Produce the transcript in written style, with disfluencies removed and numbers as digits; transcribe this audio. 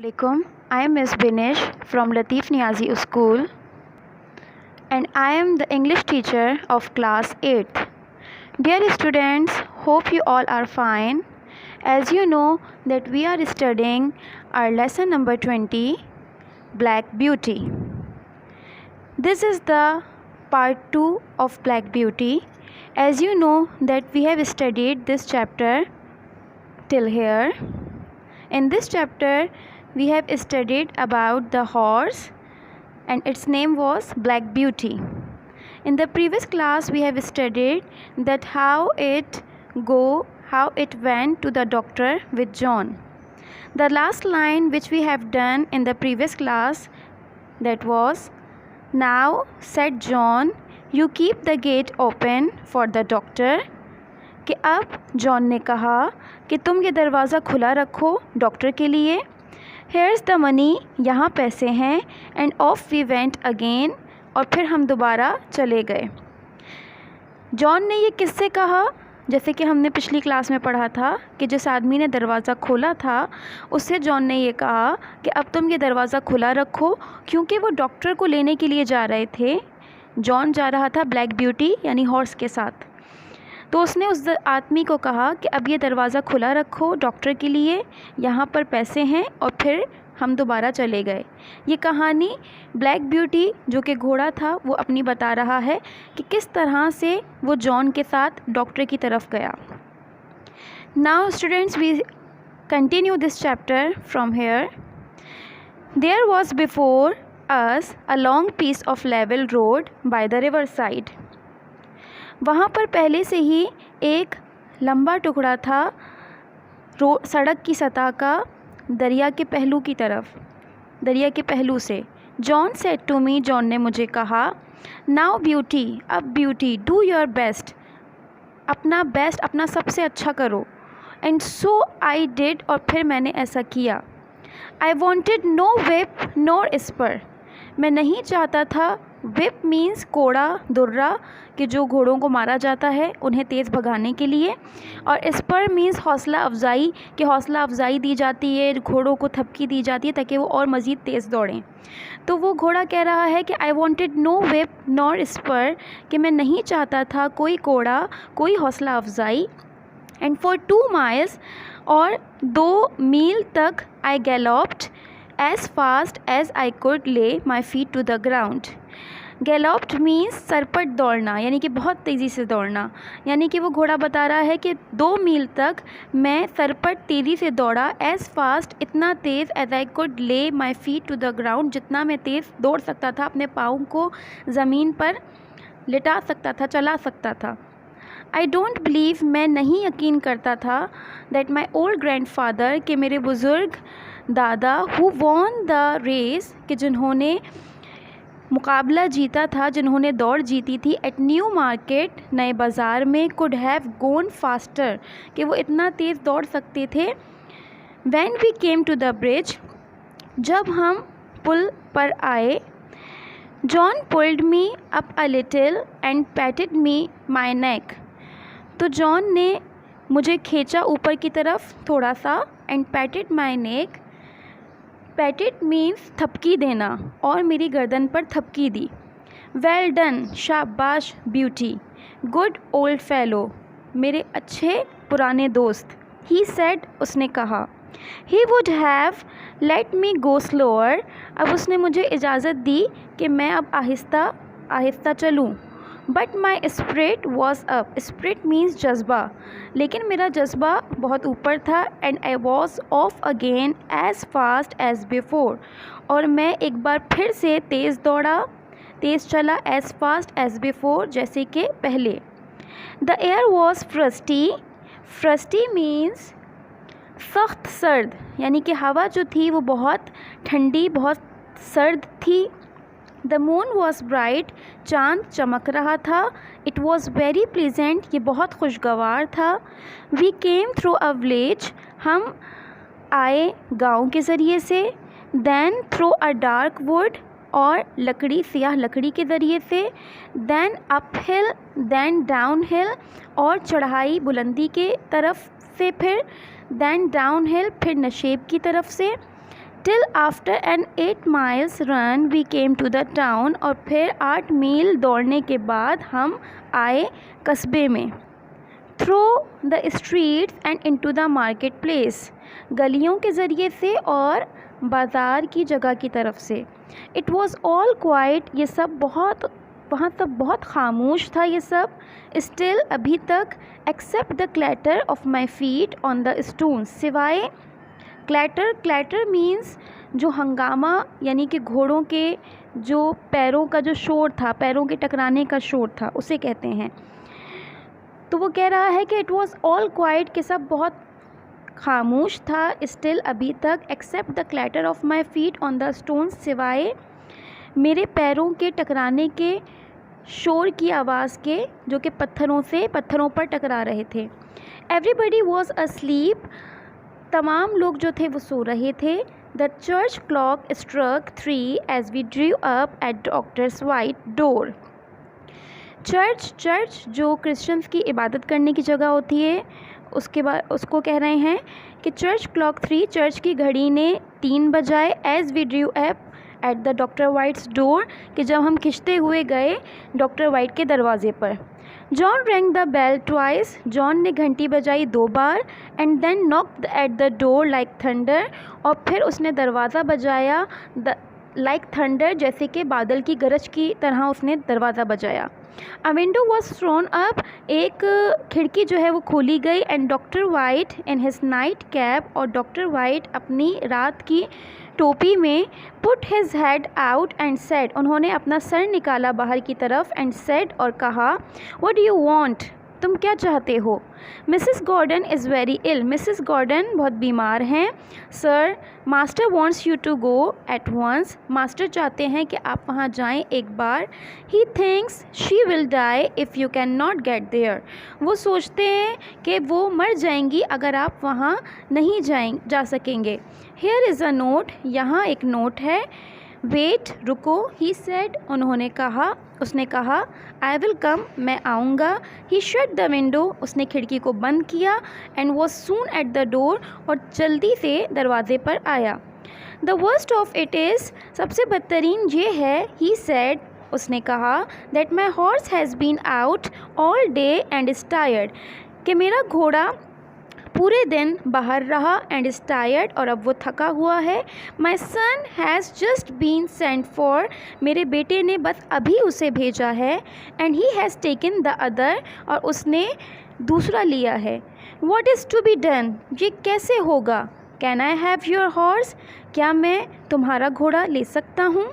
Assalamualaikum. I am Ms. Binish from Latif Niazi School and I am the English teacher of class 8th. Dear students, hope you all are fine. As you know that we are studying our lesson number 20, Black Beauty. This is the part 2 of Black Beauty. As you know that we have studied this chapter till here. In this chapter we have studied about the horse and its name was Black Beauty. In the previous class we have studied that how it went to the doctor with John. The last line which we have done in the previous class, that was, now said John, you keep the gate open for the doctor. कि अब John ने कहा कि तुम ये दरवाज़ा खुला रखो डॉक्टर के लिए. हेयर्स द मनी, यहाँ पैसे हैं. And off we went again, और फिर हम दोबारा चले गए. जॉन ने ये किससे कहा? जैसे कि हमने पिछली क्लास में पढ़ा था कि जिस आदमी ने दरवाज़ा खोला था उससे जॉन ने ये कहा कि अब तुम ये दरवाज़ा खुला रखो, क्योंकि वो डॉक्टर को लेने के लिए जा रहे थे. जॉन जा रहा था ब्लैक ब्यूटी यानी हॉर्स के साथ. तो उसने उस आदमी को कहा कि अब ये दरवाज़ा खुला रखो डॉक्टर के लिए, यहाँ पर पैसे हैं, और फिर हम दोबारा चले गए. ये कहानी ब्लैक ब्यूटी जो कि घोड़ा था वो अपनी बता रहा है कि किस तरह से वो जॉन के साथ डॉक्टर की तरफ गया. Now students, we continue this chapter from here. There was before us a long piece of level road by the river side. वहाँ पर पहले से ही एक लंबा टुकड़ा था सड़क की सतह का दरिया के पहलू की तरफ, दरिया के पहलू से. John said to me, John ने मुझे कहा, नाउ ब्यूटी, अब ब्यूटी, डू योर बेस्ट, अपना बेस्ट, अपना सबसे अच्छा करो. एंड सो आई डिड, और फिर मैंने ऐसा किया. I wanted no whip nor spur, मैं नहीं चाहता था. विप मीन्स कोड़ा, दुर्रा, कि जो घोड़ों को मारा जाता है उन्हें तेज़ भगाने के लिए. और स्पर मीन्स हौसला अफजाई, कि हौसला अफजाई दी जाती है, घोड़ों को थपकी दी जाती है ताकि वो और मज़ीद तेज़ दौड़ें. तो वो घोड़ा कह रहा है कि I wanted no whip nor spur, कि मैं नहीं चाहता था कोई कोड़ा, कोई हौसला अफजाई. एंड फॉर 2 miles, और 2 मील तक, I galloped as fast as I could lay my feet to the ground. Galloped means सरपट दौड़ना, यानी कि बहुत तेज़ी से दौड़ना. यानी कि वो घोड़ा बता रहा है कि 2 मील तक मैं सरपट तेज़ी से दौड़ा. एज़ फास्ट, इतना तेज़, as I could lay my feet to the ground, जितना मैं तेज़ दौड़ सकता था, अपने पाँव को ज़मीन पर लिटा सकता था, चला सकता था. आई डोंट बिलीव, मैं नहीं यकीन करता था, that my old grand father, कि मेरे बुज़ुर्ग दादा, हु वॉन द रेस, कि जिन्होंने मुकाबला जीता था, जिन्होंने दौड़ जीती थी, एट न्यू मार्केट, नए बाज़ार में, कुड हैव गोन फास्टर, कि वो इतना तेज़ दौड़ सकते थे. When we came to the bridge, जब हम पुल पर आए, John pulled me up a little and patted me my neck, तो जॉन ने मुझे खींचा ऊपर की तरफ थोड़ा सा, एंड पैटेड माई नेक, पैटेड मीन्स थपकी देना, और मेरी गर्दन पर थपकी दी. वेल डन, शाबाश ब्यूटी, गुड ओल्ड फेलो, मेरे अच्छे पुराने दोस्त. ही सेड, उसने कहा. He would have let me go slower, अब उसने मुझे इजाज़त दी कि मैं अब आहिस्ता आहिस्ता चलूँ. But my spirit was up, spirit means जज्बा, लेकिन मेरा जज्बा बहुत ऊपर था. And I was of again as fast as before, और मैं एक बार फिर से तेज़ दौड़ा, तेज़ चला, एज़ फास्ट एज़ बिफोर, जैसे कि पहले. The air was frosty, frosty means सख्त सर्द, यानी कि हवा जो थी वो बहुत ठंडी, बहुत सर्द थी. द मून वॉज ब्राइट, चाँद चमक रहा था. इट वॉज़ वेरी प्लीजेंट, ये बहुत खुशगवार था. We came through a village, हम आए गांव के ज़रिए से. Then through a dark wood, और लकड़ी, सियाह लकड़ी के ज़रिए से. Then up hill, then down hill, और चढ़ाई बुलंदी के तरफ से. फिर देन डाउन हिल, फिर नशेब की तरफ से. Till after an 8 miles run we came to the town. और फिर 8 मील दौड़ने के बाद हम आए कस्बे में. Through the streets and into the market place. गलियों के ज़रिए से और बाज़ार की जगह की तरफ से. It was all quiet. ये सब बहुत वहाँ सब बहुत खामोश था ये सब. Still अभी तक except the clatter of my feet on the stones. सिवाय क्लैटर मीन्स जो हंगामा यानी कि घोड़ों के जो पैरों का जो शोर था, पैरों के टकराने का शोर था, उसे कहते हैं. तो वो कह रहा है कि इट वॉज़ ऑल क्वाइट, कि सब बहुत खामोश था. स्टिल अभी तक except the clatter of my feet on the stone, सिवाय मेरे पैरों के टकराने के शोर की आवाज़ के, जो कि पत्थरों पर टकरा रहे थे. Everybody was asleep. तमाम लोग जो थे वो सो रहे थे. The church clock struck 3 as we drew up at doctor's White door. Church जो क्रिश्चियंस की इबादत करने की जगह होती है, उसके बाद उसको कह रहे हैं कि चर्च क्लॉक 3, चर्च की घड़ी ने 3 बजाए. As we drew up at the doctor White's door, कि जब हम खिंचते हुए गए डॉक्टर वाइट के दरवाजे पर. John rang the bell twice. John ने घंटी बजाई 2 बार. And then knocked at the door like thunder. और फिर उसने दरवाज़ा बजाया लाइक थंडर, जैसे कि बादल की गरज की तरह उसने दरवाज़ा बजाया. अ विंडो वॉज थ्रोन अप. एक खिड़की जो है वो खोली गई. And doctor white in his night cap. और डॉक्टर वाइट अपनी रात की टोपी में put his head out and said. उन्होंने अपना सर निकाला बाहर की तरफ. एंड सेड, और कहा, व्हाट डू यू वांट, तुम क्या चाहते हो. Mrs Gordon is very ill. Mrs Gordon बहुत बीमार हैं. Sir, master wants you to go at once. Master चाहते हैं कि आप वहाँ जाएं एक बार. He thinks she will die if you cannot get गेट देयर. वो सोचते हैं कि वो मर जाएंगी अगर आप वहाँ नहीं जा सकेंगे. Here is a note. यहाँ एक नोट है. वेट, रुको. ही सेड, उसने कहा, आई विल कम, मैं आऊँगा. He shut the window. उसने खिड़की को बंद किया. And was soon at the door. और जल्दी से दरवाजे पर आया. The worst of it is, सबसे बदतरीन ये है. ही सेड, उसने कहा, that my horse has been out all day and is tired, कि मेरा घोड़ा पूरे दिन बाहर रहा. एंड इज़ टायर्ड, और अब वो थका हुआ है. My son has just been sent for. मेरे बेटे ने बस अभी उसे भेजा है. And he has taken the other. और उसने दूसरा लिया है. What is to be done, ये कैसे होगा. Can I have your horse, क्या मैं तुम्हारा घोड़ा ले सकता हूँ.